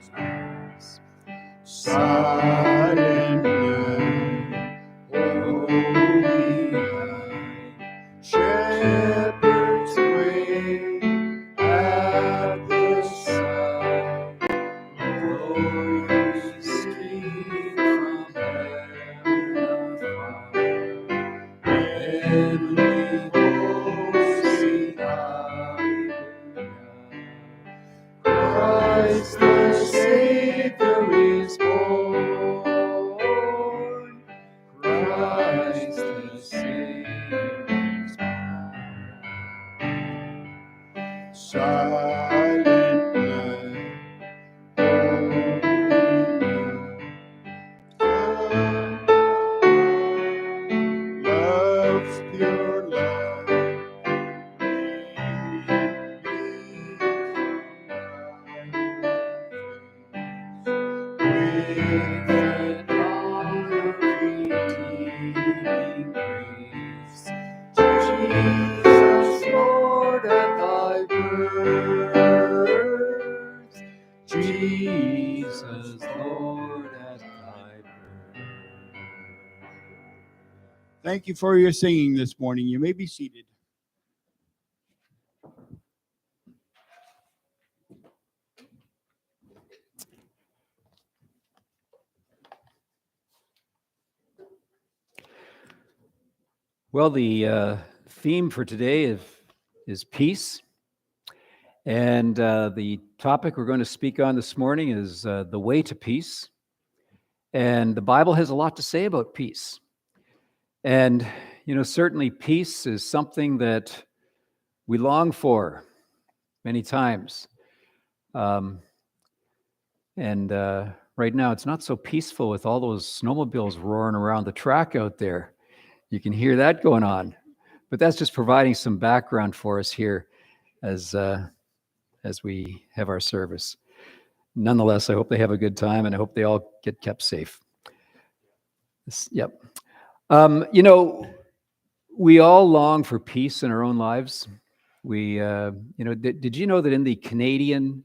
peace. Silent night, holy night, shepherds wait at the side, glorious King from heaven afar, heavenly hosts sing hallelujah. Christ the Savior is born. Christ the Savior is born. Silent night, holy night, love's pure light. With the dawn of redeeming grace, Jesus, Lord, at thy birth. Jesus, Lord, at thy birth. Thank you for your singing this morning. You may be seated. Well, the theme for today is peace. And the topic we're going to speak on this morning is the way to peace. And the Bible has a lot to say about peace. And, certainly peace is something that we long for many times. And right now, it's not so peaceful with all those snowmobiles roaring around the track out there. You can hear that going on. But that's just providing some background for us here as we have our service. Nonetheless, I hope they have a good time, and I hope they all get kept safe. Yep. We all long for peace in our own lives. Did you know that in the Canadian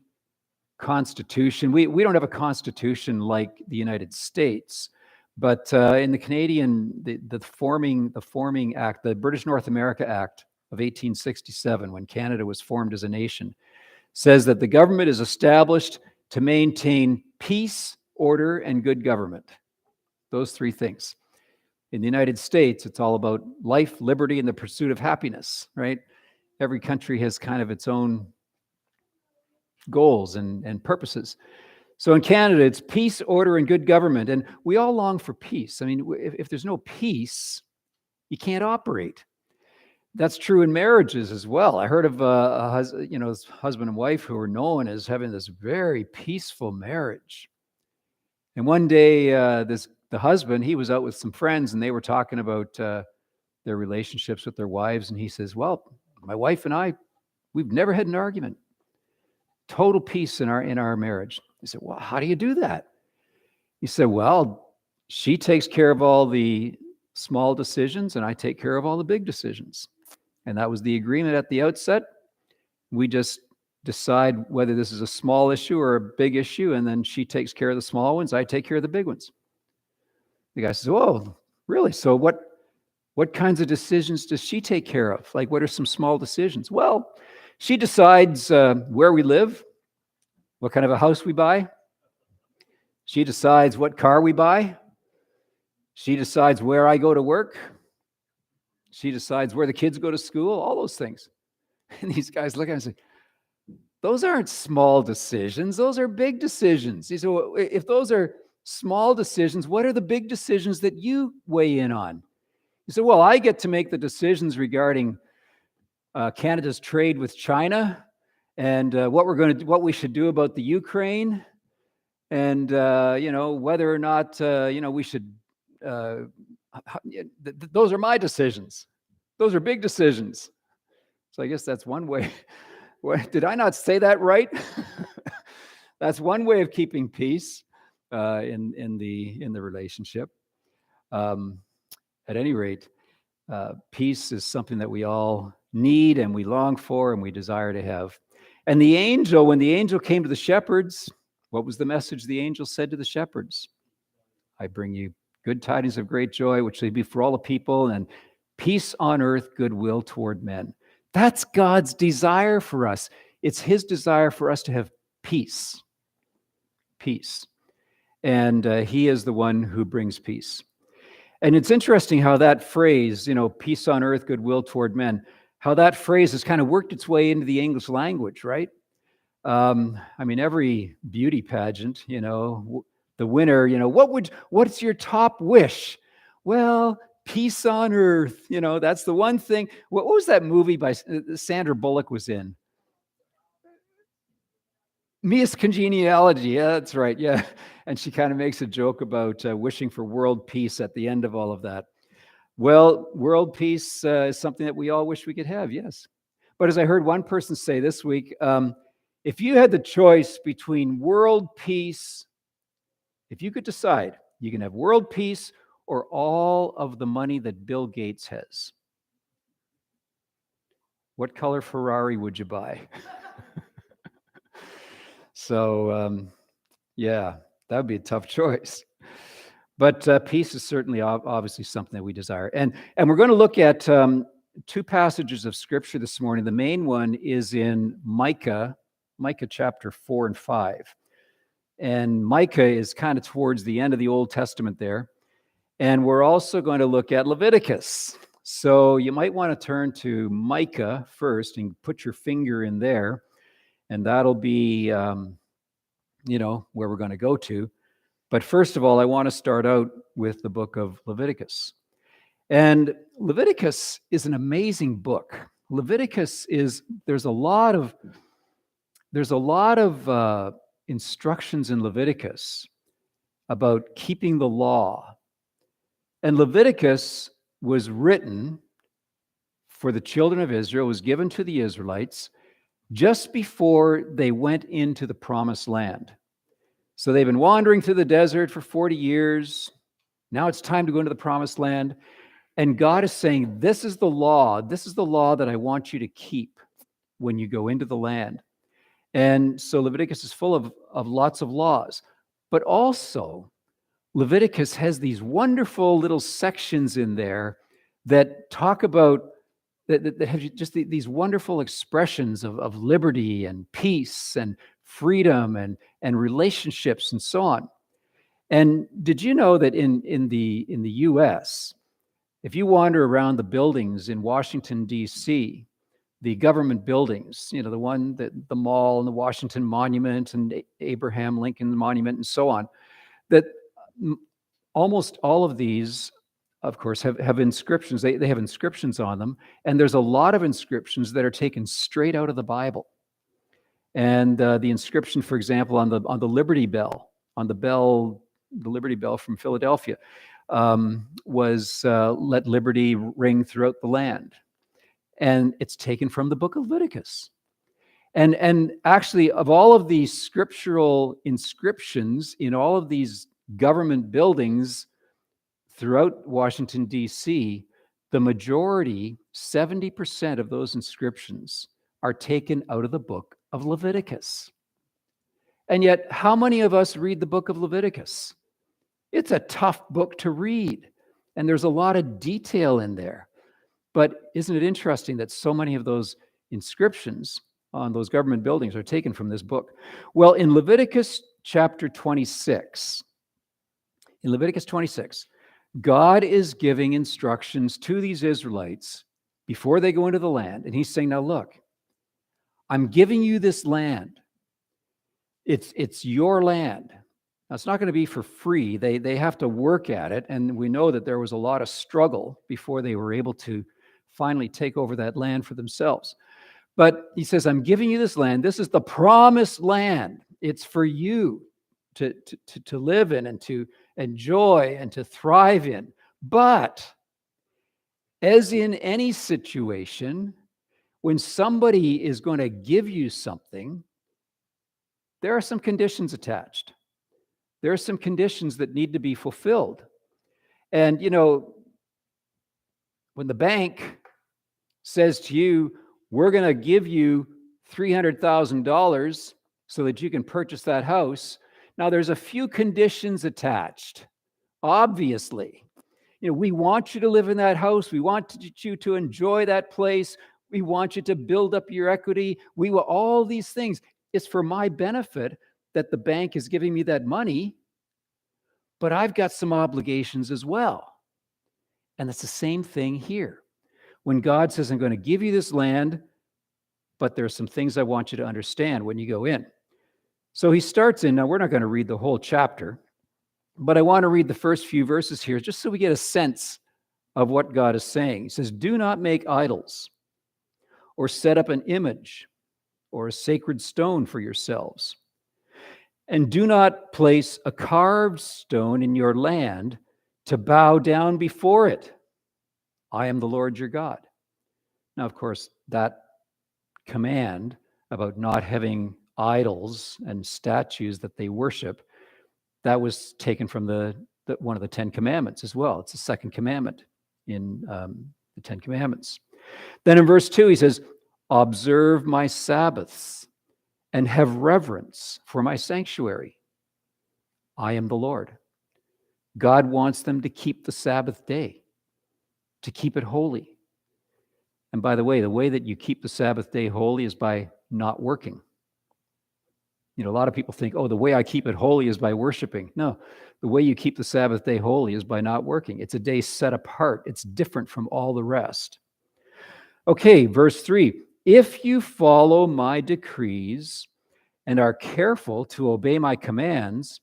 Constitution, we don't have a constitution like the United States, but in the Canadian, the forming act, the British North America Act of 1867, when Canada was formed as a nation, says that the government is established to maintain peace, order, and good government. Those three things. In the United States, it's all about life, liberty, and the pursuit of happiness, right? Every country has kind of its own goals and purposes. So in Canada, it's peace, order, and good government. And we all long for peace. I mean, if there's no peace, you can't operate. That's true in marriages as well. I heard of husband and wife who were known as having this very peaceful marriage. And one day, the husband, he was out with some friends, and they were talking about their relationships with their wives. And he says, "Well, my wife and I, we've never had an argument. Total peace in our marriage." He said, "Well, how do you do that?" He said, "Well, she takes care of all the small decisions, and I take care of all the big decisions." And that was the agreement at the outset. We just decide whether this is a small issue or a big issue, and then she takes care of the small ones, I take care of the big ones. The guy says, "Oh, really? So what kinds of decisions does she take care of? Like, what are some small decisions?" "Well, she decides where we live, what kind of a house we buy. She decides what car we buy. She decides where I go to work. She decides where the kids go to school," all those things. And these guys look at us and say, "Those aren't small decisions. Those are big decisions." He said, "Well, if those are small decisions, what are the big decisions that you weigh in on?" He said, "Well, I get to make the decisions regarding Canada's trade with China, and what we should do about the Ukraine, and whether or not we should. Those are my decisions. Those are big decisions." So I guess that's one way. Did I not say that right? That's one way of keeping peace in the relationship. At any rate, peace is something that we all need and we long for and we desire to have. And the angel, when the angel came to the shepherds, what was the message the angel said to the shepherds? I bring you good tidings of great joy, which will be for all the people, and peace on earth, goodwill toward men. That's God's desire for us. It's his desire for us to have peace. Peace. And he is the one who brings peace. And it's interesting how that phrase, peace on earth, goodwill toward men, how that phrase has kind of worked its way into the English language, right? Every beauty pageant, the winner, what's your top wish? Well, peace on earth, that's the one thing. What was that movie by Sandra Bullock was in? Miss Congeniality. Yeah, that's right. Yeah. And she kind of makes a joke about wishing for world peace at the end of all of that. Well, world peace is something that we all wish we could have, yes. But as I heard one person say this week, if you had the choice between world peace, if you could decide, you can have world peace or all of the money that Bill Gates has, what color Ferrari would you buy? So, yeah, that would be a tough choice. But peace is certainly obviously something that we desire. And we're going to look at two passages of Scripture this morning. The main one is in Micah chapter 4 and 5. And Micah is kind of towards the end of the Old Testament there. And we're also going to look at Leviticus. So you might want to turn to Micah first and put your finger in there. And that'll be, where we're going to go to. But first of all, I want to start out with the book of Leviticus. And Leviticus is an amazing book. There's a lot of instructions in Leviticus about keeping the law. And Leviticus was written for the children of Israel, was given to the Israelites just before they went into the promised land. So they've been wandering through the desert for 40 years. Now it's time to go into the promised land. And God is saying, this is the law. This is the law that I want you to keep when you go into the land. And so Leviticus is full of lots of laws. But also, Leviticus has these wonderful little sections in there that talk about, that have just these wonderful expressions of liberty and peace and freedom and relationships and so on. And did you know that in the U.S., if you wander around the buildings in Washington, D.C., the government buildings, the mall and the Washington Monument and Abraham Lincoln Monument and so on, that almost all of these, of course, have inscriptions. They have inscriptions on them. And there's a lot of inscriptions that are taken straight out of the Bible. And the inscription, for example, on the Liberty Bell, the Liberty Bell from Philadelphia, was "Let liberty ring throughout the land," and it's taken from the book of Leviticus. And actually, of all of these scriptural inscriptions in all of these government buildings throughout Washington, D.C., the majority, 70% of those inscriptions are taken out of the book of Leviticus. And yet, how many of us read the book of Leviticus? It's a tough book to read, and there's a lot of detail in there. But isn't it interesting that so many of those inscriptions on those government buildings are taken from this book? Well, in Leviticus chapter 26, God is giving instructions to these Israelites before they go into the land. And he's saying, now look, I'm giving you this land. It's your land. Now, it's not going to be for free. They have to work at it. And we know that there was a lot of struggle before they were able to finally take over that land for themselves. But he says, I'm giving you this land. This is the promised land. It's for you to live in and to enjoy and to thrive in. But as in any situation, when somebody is going to give you something, there are some conditions attached. There are some conditions that need to be fulfilled. And, when the bank says to you, we're going to give you $300,000 so that you can purchase that house. Now, there's a few conditions attached, obviously. We want you to live in that house. We want you to enjoy that place. We want you to build up your equity. We will all these things. It's for my benefit that the bank is giving me that money, but I've got some obligations as well. And it's the same thing here. When God says, I'm going to give you this land, but there's some things I want you to understand when you go in. So he starts in, now we're not going to read the whole chapter, but I want to read the first few verses here just so we get a sense of what God is saying. He says, do not make idols or set up an image or a sacred stone for yourselves. And do not place a carved stone in your land to bow down before it. I am the Lord your God. Now, of course, that command about not having idols and statues that they worship, that was taken from the one of the 10 commandments as well. It's the second commandment in the 10 commandments. Then in verse 2, he says, observe my Sabbaths and have reverence for my sanctuary. I am the Lord. God wants them to keep the Sabbath day, to keep it holy. And by the way that you keep the Sabbath day holy is by not working. A lot of people think, the way I keep it holy is by worshiping. No, the way you keep the Sabbath day holy is by not working. It's a day set apart. It's different from all the rest. Okay, verse 3. If you follow my decrees and are careful to obey my commands,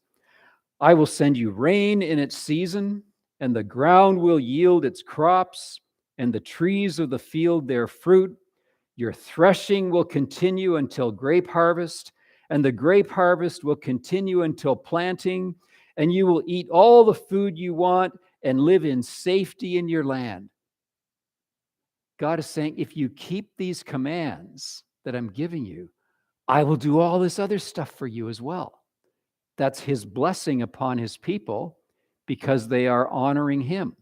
I will send you rain in its season, and the ground will yield its crops, and the trees of the field their fruit. Your threshing will continue until grape harvest, and the grape harvest will continue until planting, and you will eat all the food you want and live in safety in your land. God is saying, if you keep these commands that I'm giving you, I will do all this other stuff for you as well. That's his blessing upon his people because they are honoring him.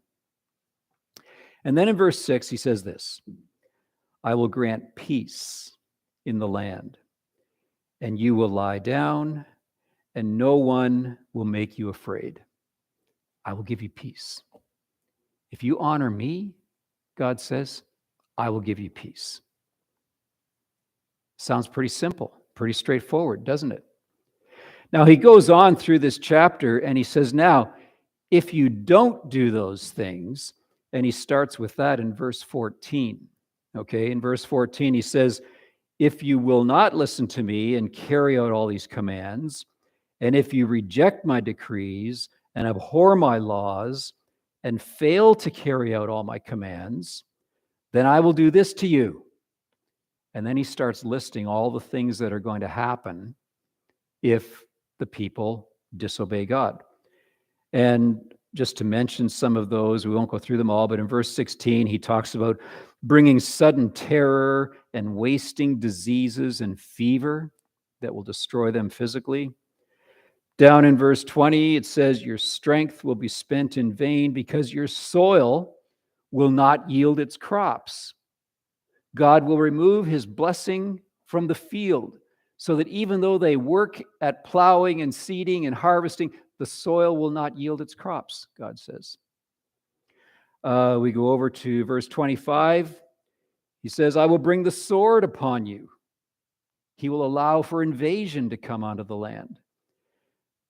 And then in verse 6, he says this, I will grant peace in the land, and you will lie down, and no one will make you afraid. I will give you peace. If you honor me, God says, I will give you peace. Sounds pretty simple, pretty straightforward, doesn't it? Now, he goes on through this chapter, and he says, now, if you don't do those things, and he starts with that in verse 14. Okay, in verse 14, he says, if you will not listen to me and carry out all these commands, and if you reject my decrees and abhor my laws and fail to carry out all my commands, then I will do this to you. And then he starts listing all the things that are going to happen if the people disobey God. And just to mention some of those, we won't go through them all, but in verse 16, he talks about bringing sudden terror and wasting diseases and fever that will destroy them physically. Down in verse 20, it says, your strength will be spent in vain because your soil will not yield its crops. God will remove his blessing from the field so that even though they work at plowing and seeding and harvesting, the soil will not yield its crops, God says. We go over to verse 25. He says, I will bring the sword upon you. He will allow for invasion to come onto the land.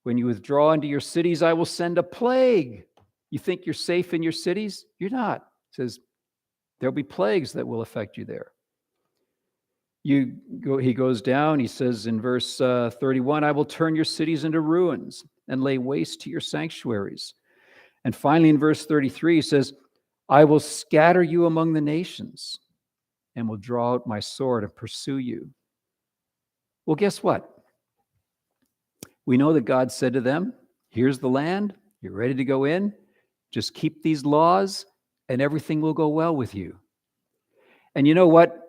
When you withdraw into your cities, I will send a plague. You think you're safe in your cities? You're not. He says, there'll be plagues that will affect you there. He goes down, he says in verse 31, I will turn your cities into ruins and lay waste to your sanctuaries. And finally in verse 33, he says, I will scatter you among the nations and will draw out my sword and pursue you. Well, guess what? We know that God said to them, here's the land, you're ready to go in, just keep these laws and everything will go well with you. And you know what?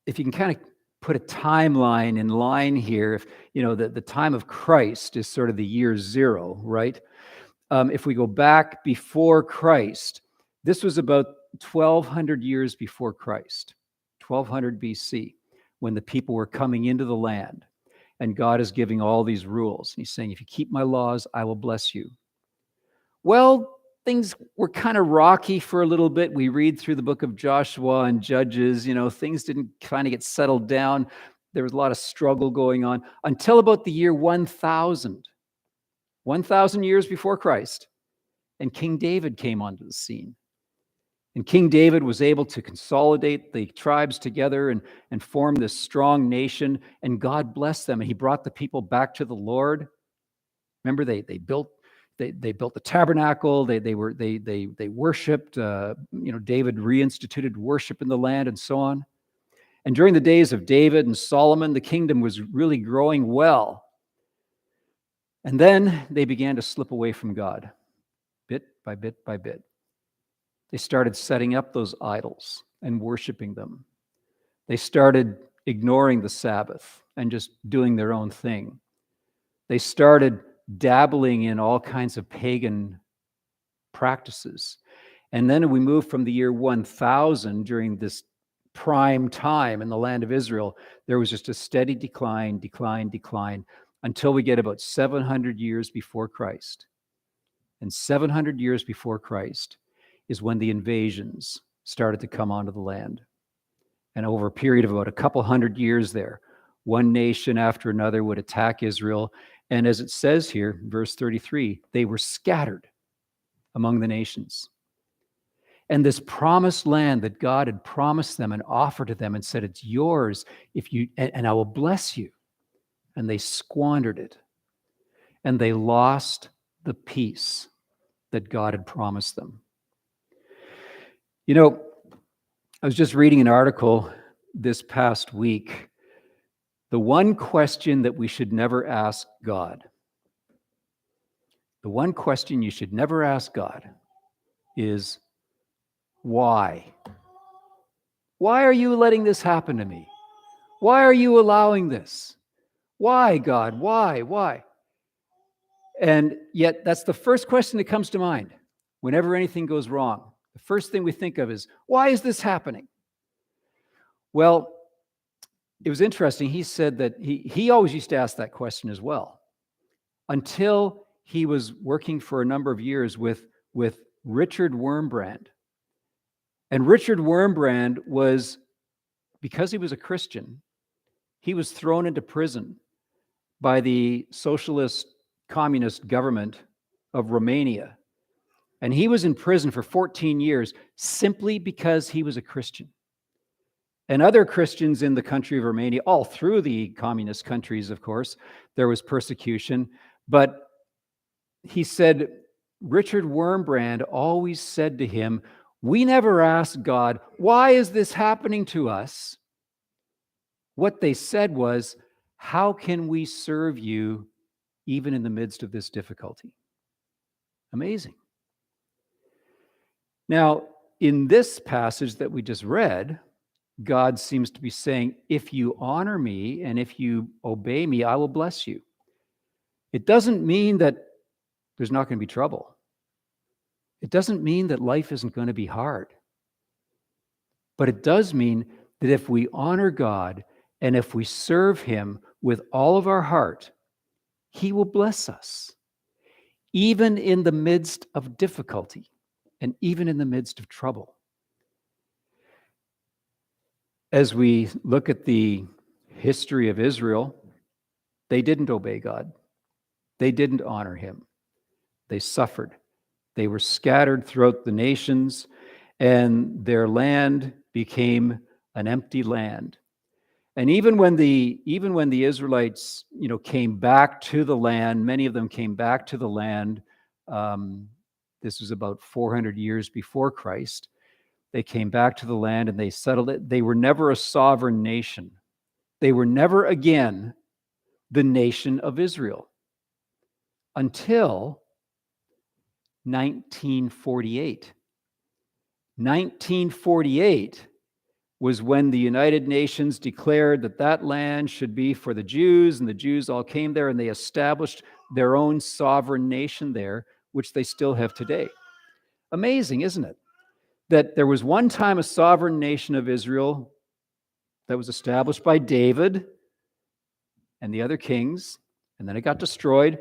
If you can kind of put a timeline in line here, if the time of Christ is sort of the year zero, right? If we go back before Christ, this was about 1,200 years before Christ, 1200 BC. when the people were coming into the land. And God is giving all these rules. He's saying, if you keep my laws, I will bless you. Well, things were kind of rocky for a little bit. We read through the book of Joshua and Judges, things didn't kind of get settled down. There was a lot of struggle going on until about the year 1000. 1,000 years before Christ. And King David came onto the scene. And King David was able to consolidate the tribes together and form this strong nation. And God blessed them. And he brought the people back to the Lord. Remember, they built the tabernacle. They worshipped. David reinstituted worship in the land and so on. And during the days of David and Solomon, the kingdom was really growing well. And then they began to slip away from God, bit by bit by bit. They started setting up those idols and worshiping them. They started ignoring the Sabbath and just doing their own thing. They started dabbling in all kinds of pagan practices. And then we moved from the year 1000, during this prime time in the land of Israel, there was just a steady decline, until we get about 700 years before Christ. And 700 years before Christ is when the invasions started to come onto the land. And over a period of about a couple hundred years there, one nation after another would attack Israel. And as it says here, verse 33, they were scattered among the nations. And this promised land that God had promised them and offered to them and said, it's yours and I will bless you. And they squandered it. And they lost the peace that God had promised them. I was just reading an article this past week. The one question that we should never ask God, the one question you should never ask God is, why? Why are you letting this happen to me? Why are you allowing this? Why, God? Why? And yet, that's the first question that comes to mind whenever anything goes wrong. The first thing we think of is, why is this happening? Well, it was interesting. He said that he always used to ask that question as well, until he was working for a number of years with Richard Wurmbrand. And Richard Wurmbrand was, because he was a Christian, he was thrown into prison by the socialist communist government of Romania. And he was in prison for 14 years simply because he was a Christian. And other Christians in the country of Romania, all through the communist countries, of course, there was persecution. But he said, Richard Wurmbrand always said to him, we never asked God, why is this happening to us? What they said was, how can we serve you even in the midst of this difficulty? Amazing. Now, in this passage that we just read, God seems to be saying, if you honor me and if you obey me, I will bless you. It doesn't mean that there's not going to be trouble. It doesn't mean that life isn't going to be hard. But it does mean that if we honor God and if we serve him with all of our heart, he will bless us, even in the midst of difficulty and even in the midst of trouble. As we look at the history of Israel, they didn't obey God. They didn't honor him. They suffered. They were scattered throughout the nations, and their land became an empty land. And even when the Israelites, came back to the land, many of them came back to the land. This was about 400 years before Christ. They came back to the land and they settled it. They were never a sovereign nation. They were never again the nation of Israel until 1948. 1948 was when the United Nations declared that land should be for the Jews, and the Jews all came there and they established their own sovereign nation there, which they still have today. Amazing, isn't it? That there was one time a sovereign nation of Israel that was established by David and the other kings, and then it got destroyed,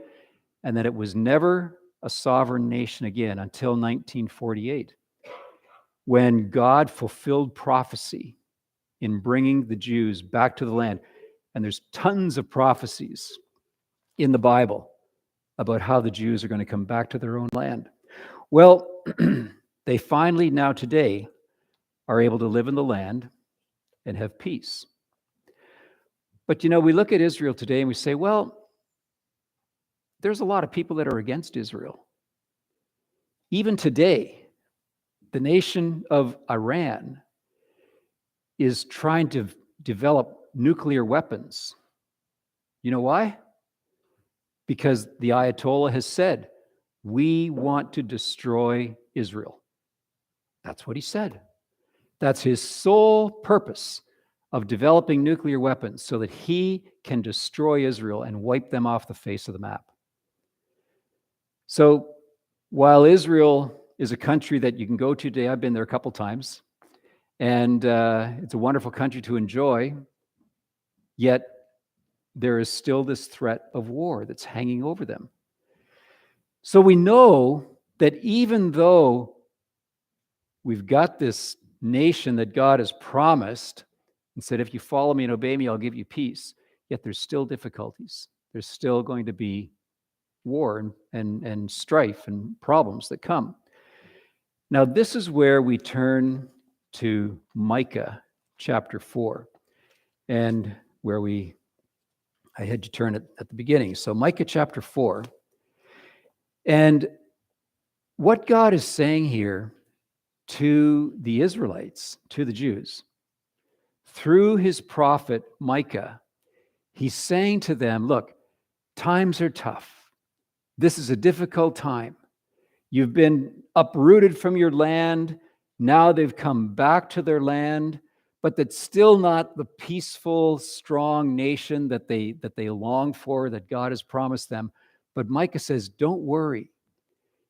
and then it was never a sovereign nation again until 1948, when God fulfilled prophecy in bringing the Jews back to the land. And there's tons of prophecies in the Bible about how the Jews are going to come back to their own land. Well, they finally now today are able to live in the land and have peace. But we look at Israel today and we say, well, there's a lot of people that are against Israel. Even today, the nation of Iran is trying to develop nuclear weapons. You know why? Because the Ayatollah has said, we want to destroy Israel. That's what he said. That's his sole purpose of developing nuclear weapons, so that he can destroy Israel and wipe them off the face of the map. So while Israel is a country that you can go to today, I've been there a couple times, and it's a wonderful country to enjoy, yet there is still this threat of war that's hanging over them. So we know that even though we've got this nation that God has promised and said, if you follow me and obey me, I'll give you peace, yet there's still difficulties. There's still going to be war and strife and problems that come. Now, this is where we turn to Micah chapter 4, and where I had you turn it at the beginning. So Micah chapter 4. And what God is saying here to the Israelites, to the Jews, through his prophet Micah, he's saying to them, look, times are tough. This is a difficult time. You've been uprooted from your land. Now they've come back to their land, but that's still not the peaceful, strong nation that they long for, that God has promised them. But Micah says, don't worry.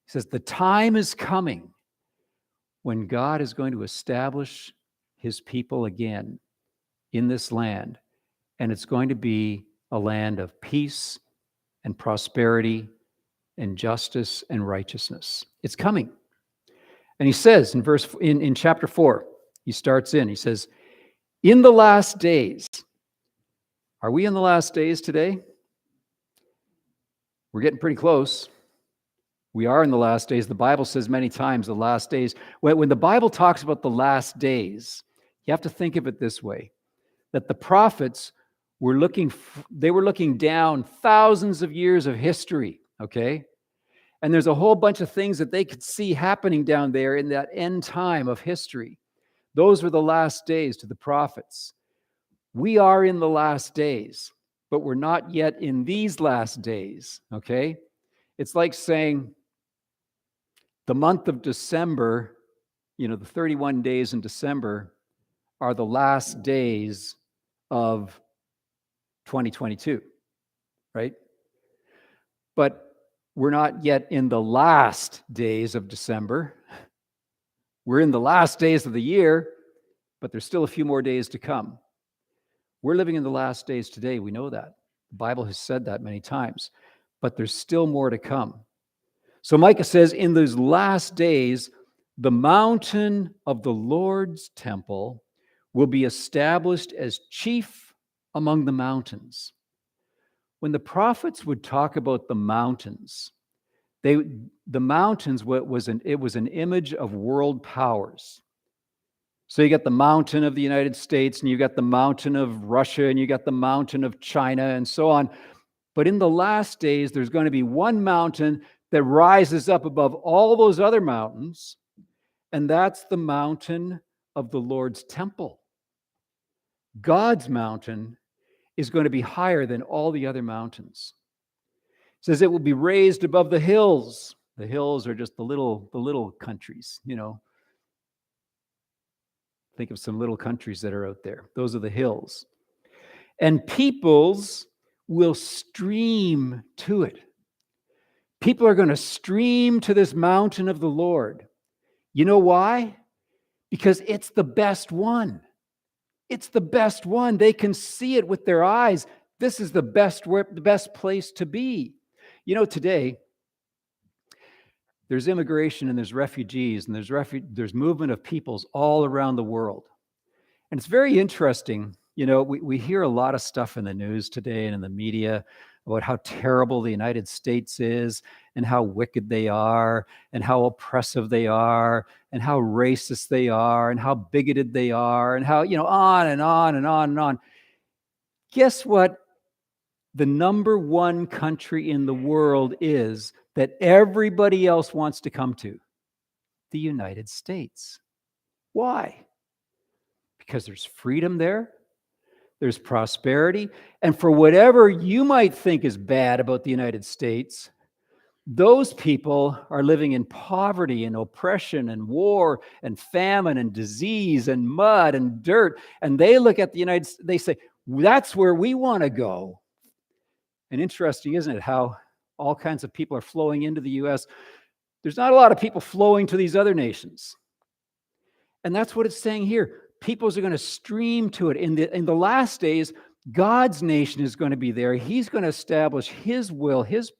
He says, the time is coming when God is going to establish his people again in this land, and it's going to be a land of peace and prosperity and justice and righteousness. It's coming. And he says in chapter 4, he says, in the last days. Are we in the last days today? We're getting pretty close. We are in the last days. The Bible says many times the last days. When the Bible talks about the last days, you have to think of it this way, that the prophets were looking down thousands of years of history, okay? And there's a whole bunch of things that they could see happening down there in that end time of history. Those were the last days to the prophets. We are in the last days, but we're not yet in these last days, okay? It's like saying the month of December, the 31 days in December are the last days of 2022, right? But we're not yet in the last days of December. We're in the last days of the year, but there's still a few more days to come. We're living in the last days today. We know that. The Bible has said that many times, but there's still more to come. So Micah says, in those last days, the mountain of the Lord's temple will be established as chief among the mountains. When the prophets would talk about the mountains, the mountains was an image of world powers. So you got the mountain of the United States, and you got the mountain of Russia, and you got the mountain of China, and so on. But in the last days, there's going to be one mountain that rises up above all those other mountains, and that's the mountain of the Lord's temple. God's mountain is going to be higher than all the other mountains. It says it will be raised above the hills. The hills are just the little countries, Think of some little countries that are out there. Those are the hills. And peoples will stream to it. People are going to stream to this mountain of the Lord. You know why? Because it's the best one. It's the best one. They can see it with their eyes. This is the best place to be. You know, today, there's immigration and there's refugees and there's movement of peoples all around the world. And it's very interesting. You know, we hear a lot of stuff in the news today and in the media about how terrible the United States is and how wicked they are and how oppressive they are and how racist they are and how bigoted they are and how, on and on and on and on. Guess what? The number one country in the world is that everybody else wants to come to: the United States. Why? Because there's freedom there, there's prosperity, and for whatever you might think is bad about the United States, those people are living in poverty and oppression and war and famine and disease and mud and dirt, and they look at the United States, they say, that's where we want to go. And interesting, isn't it, how all kinds of people are flowing into the U.S. There's not a lot of people flowing to these other nations. And that's what it's saying here. Peoples are going to stream to it. In the last days, God's nation is going to be there. He's going to establish his will, his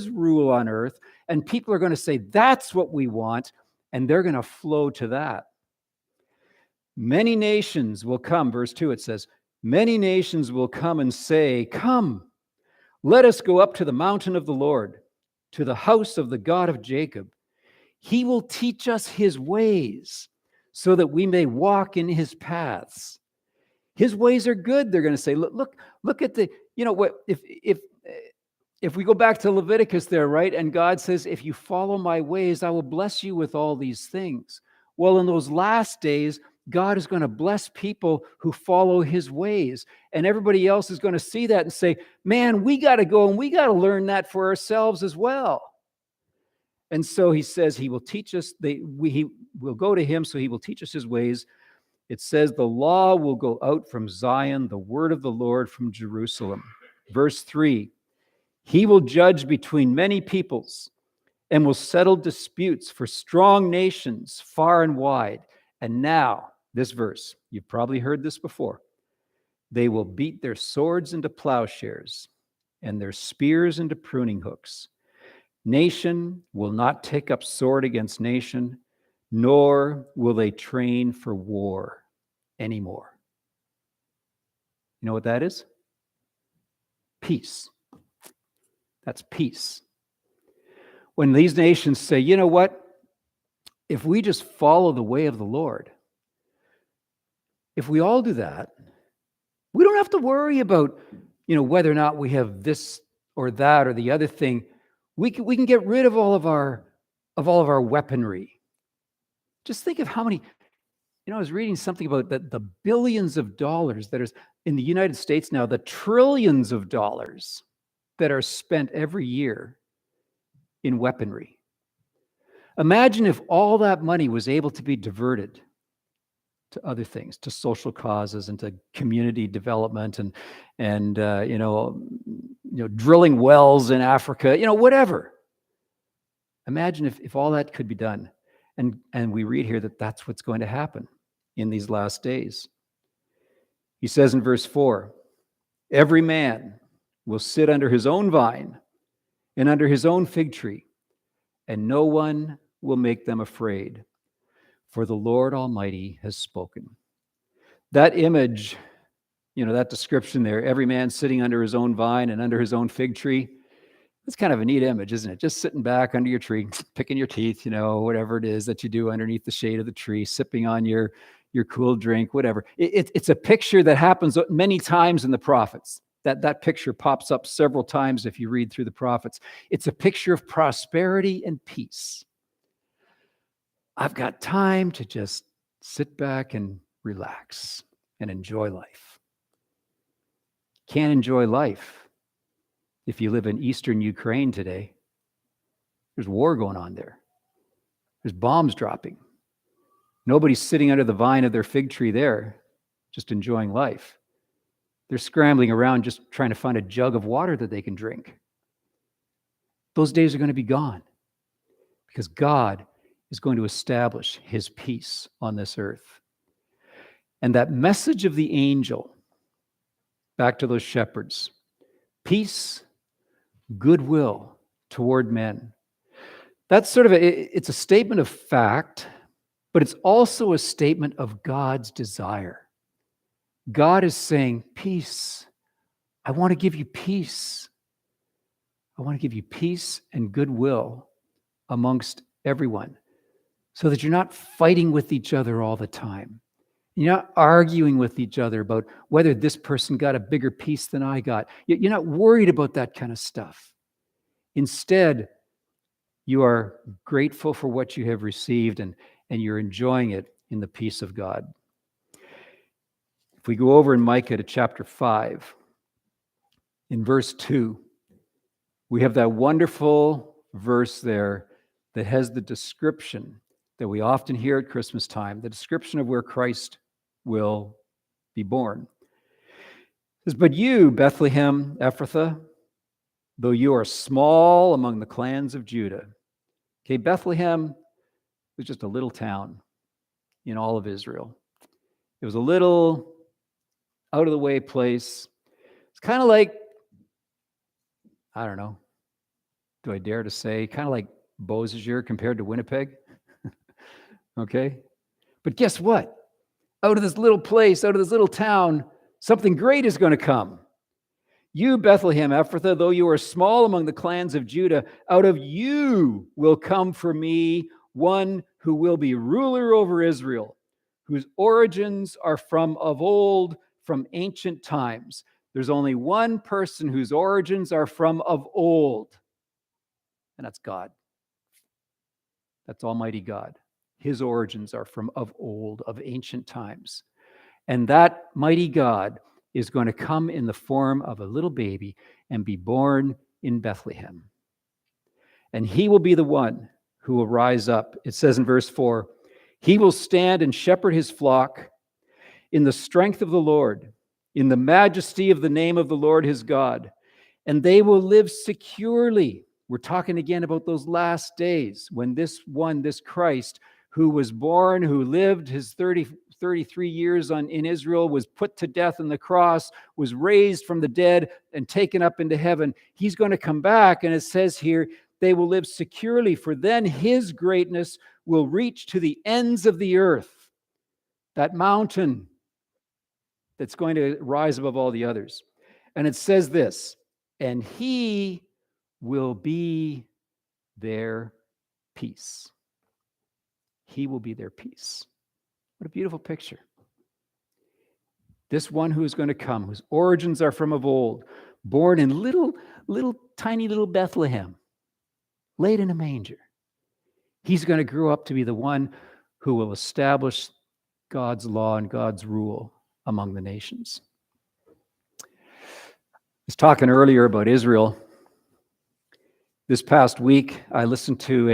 rule on earth. And people are going to say, that's what we want. And they're going to flow to that. Many nations will come. Verse 2, it says, many nations will come and say, come, let us go up to the mountain of the Lord, to the house of the God of Jacob. He will teach us his ways, so that we may walk in his paths. His ways are good, they're going to say. Look at the, if we go back to Leviticus there, right? And God says, if you follow my ways, I will bless you with all these things. Well, in those last days, God is going to bless people who follow his ways. And everybody else is going to see that and say, man, we got to go and we got to learn that for ourselves as well. And so he says he will teach us, we'll go to him, so he will teach us his ways. It says the law will go out from Zion, the word of the Lord from Jerusalem. Verse 3, he will judge between many peoples and will settle disputes for strong nations far and wide. And now, this verse, you've probably heard this before. They will beat their swords into plowshares and their spears into pruning hooks. Nation will not take up sword against nation, nor will they train for war anymore. You know what that is? Peace. That's peace. When these nations say, you know what? If we just follow the way of the Lord, if we all do that, we don't have to worry about, whether or not we have this or that or the other thing. We can get rid of all of our weaponry. Just think of how many, I was reading something about the billions of dollars that is in the United States now, the trillions of dollars that are spent every year in weaponry. Imagine if all that money was able to be diverted to other things, to social causes and to community development and drilling wells in Africa, whatever. Imagine if all that could be done. And we read here that that's what's going to happen in these last days. He says in verse 4, every man will sit under his own vine and under his own fig tree, and no one will make them afraid, for the Lord Almighty has spoken. That image, that description there, every man sitting under his own vine and under his own fig tree, it's kind of a neat image, isn't it? Just sitting back under your tree, picking your teeth, whatever it is that you do underneath the shade of the tree, sipping on your cool drink, whatever. It's a picture that happens many times in the prophets. That picture pops up several times if you read through the prophets. It's a picture of prosperity and peace. I've got time to just sit back and relax and enjoy life. Can't enjoy life if you live in eastern Ukraine today. There's war going on there. There's bombs dropping. Nobody's sitting under the vine of their fig tree there, just enjoying life. They're scrambling around just trying to find a jug of water that they can drink. Those days are going to be gone because God is going to establish his peace on this earth. And that message of the angel, back to those shepherds, peace, goodwill toward men. That's sort of it's a statement of fact, but it's also a statement of God's desire. God is saying, peace. I want to give you peace. I want to give you peace and goodwill amongst everyone so that you're not fighting with each other all the time. You're not arguing with each other about whether this person got a bigger piece than I got. You're not worried about that kind of stuff. Instead, you are grateful for what you have received and you're enjoying it in the peace of God. If we go over in Micah to chapter 5, in verse 2, we have that wonderful verse there that has the description that we often hear at Christmas time, the description of where Christ will be born. It says, "But you, Bethlehem Ephrathah, though you are small among the clans of Judah." Okay, Bethlehem was just a little town in all of Israel. It was a little out-of-the-way place. It's kind of like, I don't know, do I dare to say, kind of like Beausejour compared to Winnipeg? Okay? But guess what? Out of this little place, out of this little town, something great is going to come. You, Bethlehem Ephrathah, though you are small among the clans of Judah, out of you will come for me one who will be ruler over Israel, whose origins are from of old, from ancient times. There's only one person whose origins are from of old, and that's God. That's Almighty God. His origins are from of old, of ancient times. And that mighty God is going to come in the form of a little baby and be born in Bethlehem. And he will be the one who will rise up. It says in verse 4, he will stand and shepherd his flock in the strength of the Lord, in the majesty of the name of the Lord his God. And they will live securely. We're talking again about those last days when this Christ, who was born, who lived his 33 years in Israel, was put to death on the cross, was raised from the dead and taken up into heaven. He's going to come back, and it says here, they will live securely, for then his greatness will reach to the ends of the earth. That mountain that's going to rise above all the others. And it says this, and he will be their peace. He will be their peace. What a beautiful picture. This one who is going to come, whose origins are from of old, born in tiny little Bethlehem, laid in a manger. He's going to grow up to be the one who will establish God's law and God's rule among the nations. I was talking earlier about Israel. This past week, I listened to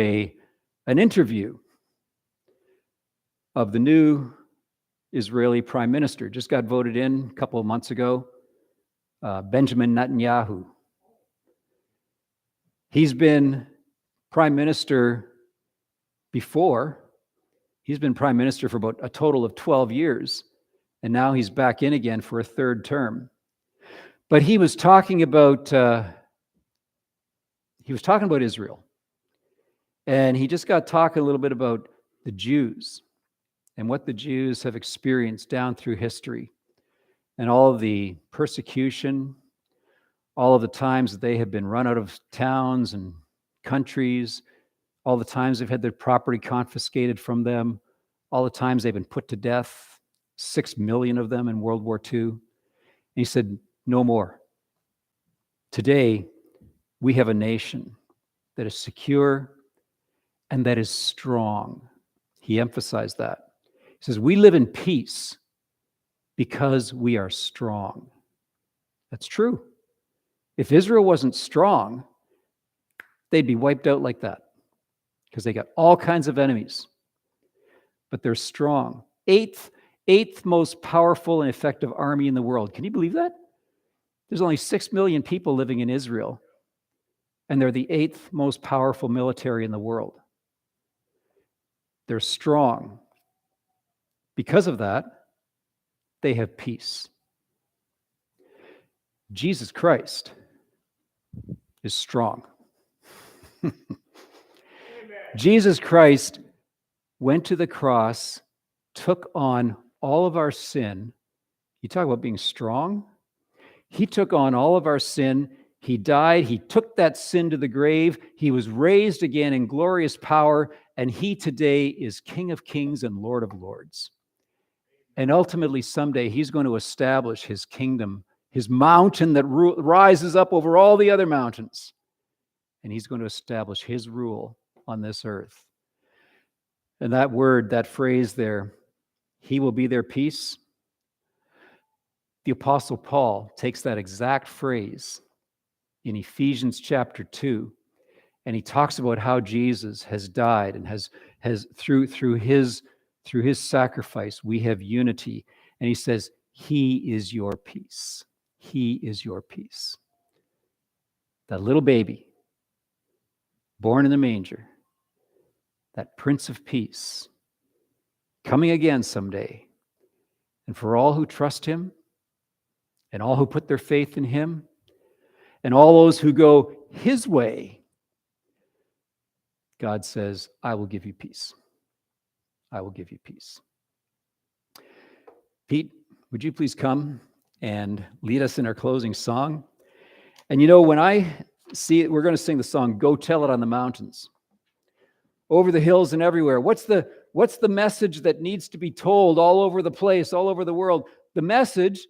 an interview of the new Israeli prime minister, just got voted in a couple of months ago, Benjamin Netanyahu. He's been prime minister before. He's been prime minister for about a total of 12 years, and now he's back in again for a third term. But he was talking about Israel, and he just got talking a little bit about the Jews and what the Jews have experienced down through history, and all of the persecution, all of the times that they have been run out of towns and countries, all the times they've had their property confiscated from them, all the times they've been put to death, 6 million of them in World War II. And he said, no more. Today, we have a nation that is secure and that is strong. He emphasized that. He says, we live in peace because we are strong. That's true. If Israel wasn't strong, they'd be wiped out like that because they got all kinds of enemies. But they're strong. Eighth most powerful and effective army in the world. Can you believe that? There's only 6 million people living in Israel, and they're the 8th most powerful military in the world. They're strong. Because of that, they have peace. Jesus Christ is strong. Jesus Christ went to the cross, took on all of our sin. You talk about being strong. He took on all of our sin. He died. He took that sin to the grave. He was raised again in glorious power. And he today is King of Kings and Lord of Lords. And ultimately, someday, he's going to establish his kingdom, his mountain that rises up over all the other mountains. And he's going to establish his rule on this earth. And that word, that phrase there, he will be their peace. The Apostle Paul takes that exact phrase in Ephesians chapter 2, and he talks about how Jesus has died and has through his sacrifice, we have unity. And he says, he is your peace. He is your peace. That little baby, born in the manger, that Prince of Peace, coming again someday. And for all who trust him, and all who put their faith in him, and all those who go his way, God says, I will give you peace. I will give you peace. Pete, would you please come and lead us in our closing song? And you know, when I see it, we're going to sing the song, Go Tell It on the Mountains. Over the hills and everywhere. What's the message that needs to be told all over the place, all over the world? The message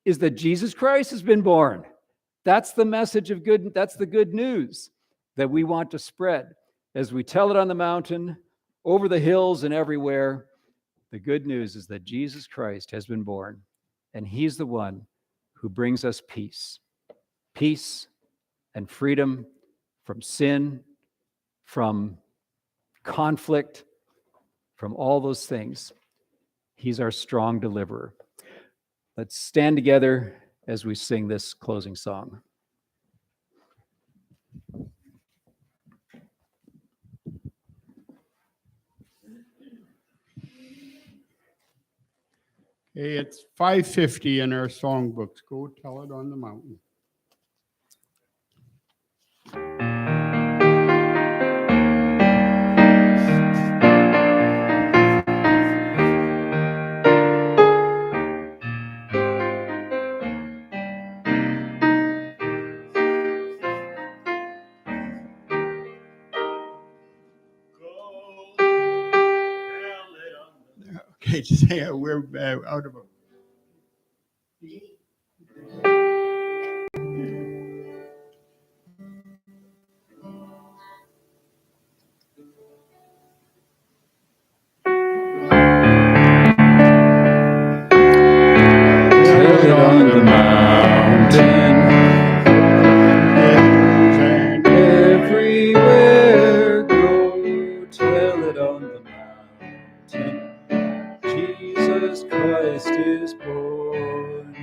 is that Jesus Christ has been born. That's the message of good. That's the good news that we want to spread. As we tell it on the mountain, over the hills and everywhere, the good news is that Jesus Christ has been born, and he's the one who brings us peace. Peace and freedom from sin, from conflict, from all those things. He's our strong deliverer. Let's stand together as we sing this closing song. Okay, it's 550 in our songbooks. Go Tell It on the Mountain. Okay, just hang on. We're out of a. Tell it on the mountain, everywhere go. Tell it on the mountain, Jesus Christ is born.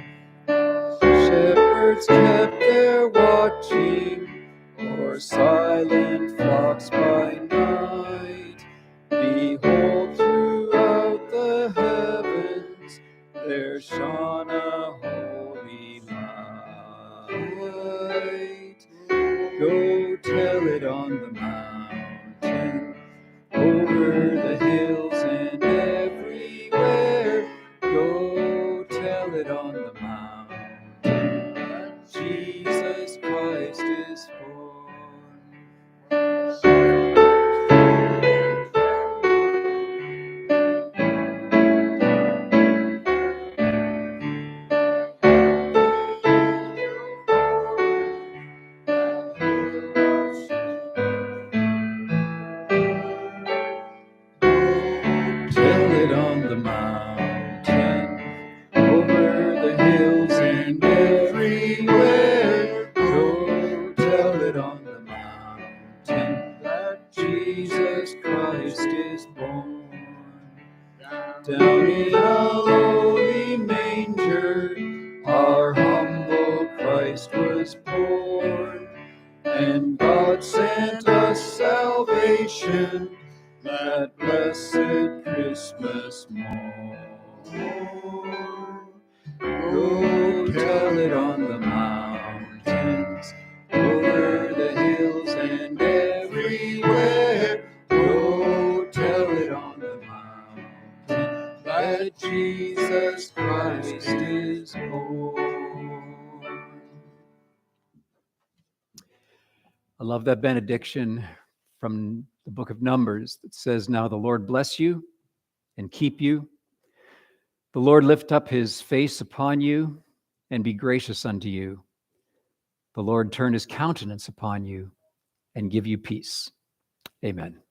Shepherds kept their watching o'er silent flocks by night. Behold, throughout the heavens there shone a holy light. Go tell it on the mountain, over the hills and everywhere. Go tell it on the mountain, Jesus Christ is born. Tell it on the mountain, over the hills and everywhere. Go tell it on the mountain, that Jesus Christ is born. Down in a lowly manger, our humble Christ was born, and God sent us salvation that blessed Christmas morn. I love that benediction from the book of Numbers that says, "Now the Lord bless you and keep you. The Lord lift up his face upon you and be gracious unto you. The Lord turn his countenance upon you and give you peace." Amen.